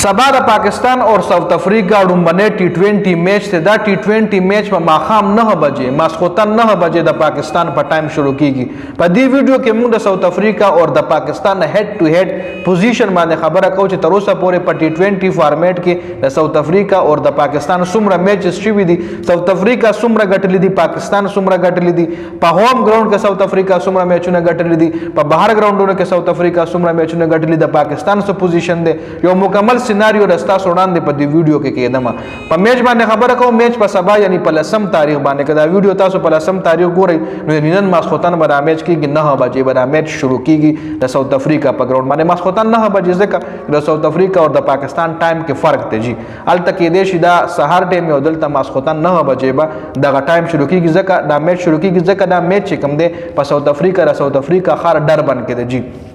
سبا د پاکستان اور ساوث افریقا ډومبنه ټي20 میچ ته دا ټي20 میچ په ماخام 9 بجې ماسخوتن 9 بجې د پاکستان په ټایم شروع کیږي په دې ویډیو کې موږ د ساوث افریقا اور د پاکستان هډ ټو هډ پوزیشن باندې خبره کوو چې تر اوسه پورې په ټي20 فارمیټ کې د ساوث افریقا اور د پاکستان څومره میچز شوي دي ساوث افریقا څومره ګټلې دي پاکستان څومره ګټلې دي په هوم ګراوند کې ساوث افریقا څومره میچونه ګټلې دي په بهر ګراوندونو کې ساوث افریقا څومره میچونه ګټلې د پاکستان څه پوزیشن دی یو مکمل سیناریو رستا وړاندې په دې ویډیو کې کېدم په میچ باندې خبره کوم میچ په سبا یعنی په لسم تاریخ باندې کدا ویډیو تاسو په لسم تاریخ ګورئ نو نن ماسخوتن به میچ کېږي 9 بجې به میچ شروع کېږي د ساوث افریقا په ګراوند باندې ماسخوتن 9 بجې ځکه د ساوث افریقا او د پاکستان ټایم کې فرق دی جی الته کې دی چې دا سهار ټایم یو دلته ماسخوتن 9 بجې به دغه ټایم شروع کېږي ځکه دا میچ شروع کېږي ځکه دا میچ چې کوم دی په ساوث افریقا د ساوث افریقا خار ډربن کې دی جی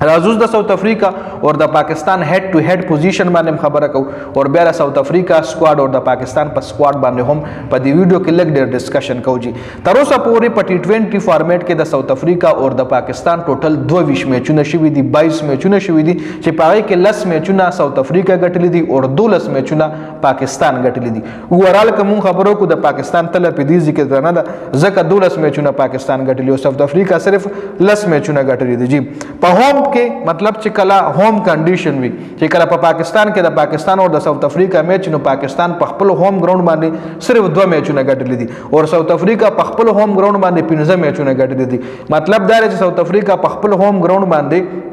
راځو د ساوث افریقا اور د پاکستان هډ ټو هډ پوزیشن باندې خبره کوو اور بیا د ساوث افریقا سکواډ اور د پاکستان په سکواډ باندې هم په دې ویډیو کې لږ ډېر ډسکشن کوو جی تر اوسه پورې په ټي20 فارمیټ کې د ساوث افریقا اور د پاکستان ټوټل 22 میچونه شوي دي 22 میچونه شوي دي چې په هغې کې 10 میچونه ساوث افریقا ګټلي دي اور 12 میچونه پاکستان ګټلي دي اوورال که مونږ خبرو کو د پاکستان تله په دې ذکر درنه ده ځکه 12 میچونه پاکستان ګټلي او ساوث افریقا صرف 10 میچونه ګټلي دي جی په هوم کې مطلب چې کله هوم کنډیشن وي چې کله په پاکستان کې د پاکستان او د ساوث افریقا میچ نو پاکستان په خپل هوم ګراوند باندې صرف 2 میچونه ګټلي دي او ساوث افریقا په خپل هوم ګراوند باندې 15 میچونه ګټلي دي مطلب دا چې ساوث افریقا په خپل هوم ګراوند باندې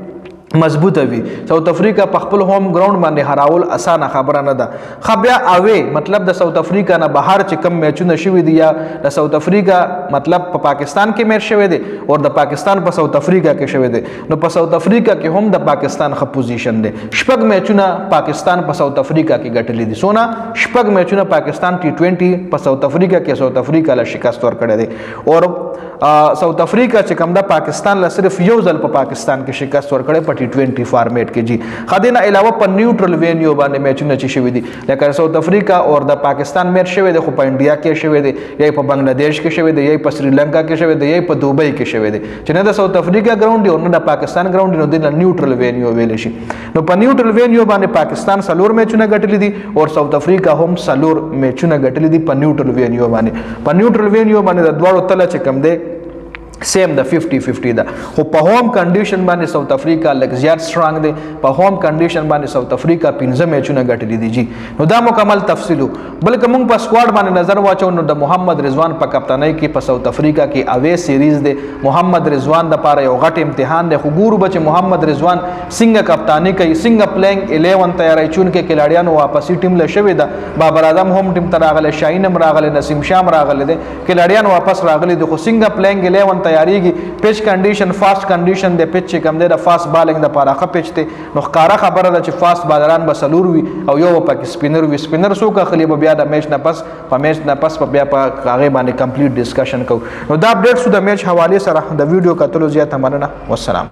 مضبوطه وي ساوث افریقا په خپل هوم ګراوند باندې هراول اسانه خبره نه ده خو بیا اوی مطلب د ساوث افریقا نه بهر چې کم میچونه شوي دي یا د ساوث افریقا مطلب په پاکستان کې میچ شوی دی او د پاکستان په ساوث افریقا کې شوی دی نو په ساوث افریقا کې هم د پاکستان ښه پوزیشن دی شپږ میچونه پاکستان په ساوث افریقا کې ګټلي دي سونه شپږ میچونه پاکستان ټي20 په ساوث افریقا کې ساوث افریقا له شکست ورکړی دی او ساوث افریقا چې کوم د پاکستان له صرف یو ځل په پاکستان کې شکست ورکړی په ټي20 فارمیټ کې جی خدینه علاوه په نیوټرل وینیو باندې میچونه چې شوي دي لکه ساوث افریقا او د پاکستان میچ شوی دی خو په انډیا کې شوی دی یا په بنگلاديش کې شوی دی یا په سریلانکا کې شوی دی یا په دوبۍ کې شوی دی چې نه د ساوث افریقا ګراوند دی او نه د پاکستان ګراوند دی نو د نیوټرل وینیو ویل شي نو په نیوټرل وینیو باندې پاکستان سلور میچونه ګټلي دي او ساوث افریقا هم سلور میچونه ګټلي دي په نیوټرل وینیو باندې د دواړو تله چې کم دی سیم د 50-50 ده خو په هوم کنډیشن باندې ساوث افریقا لږ زیات سترانګ دی په هوم کنډیشن باندې ساوث افریقا 15 میچونه ګټلي دي جی نو دا مکمل تفصیل بلکې موږ په سکواډ باندې نظر واچو نو د محمد رضوان په کپتانۍ کې په ساوث افریقا کې اوی سیریز دی محمد رضوان د پاره یو غټ امتحان دی خو ګورو بچ محمد رضوان څنګه کپتانی کوي څنګه پلینګ 11 تیاری چون کې کلاړیانو واپسی ټیم له شوی ده بابر اعظم هم ټیم ته راغلی شاهین هم راغلی نسیم شام راغلی دی کلاړیان واپس راغلی دي خو څنګه پلینګ 11 تیاریږي پیچ کنډیشن فاست کنډیشن د پیچ کم دی د فاست بالینګ د پاره ښه پیچ دی نو ښکارا خبره ده چې فاست بالران به سلور وي او یو پکې سپینر وي سپینر څوک اخلي به بیا د میچ نه پس په میچ نه پس په بیا په هغې باندې کمپلیټ ډسکشن کوو نو دا اپډیټ شو د میچ حوالې سره د ویډیو کتلو زیاته مننه والسلام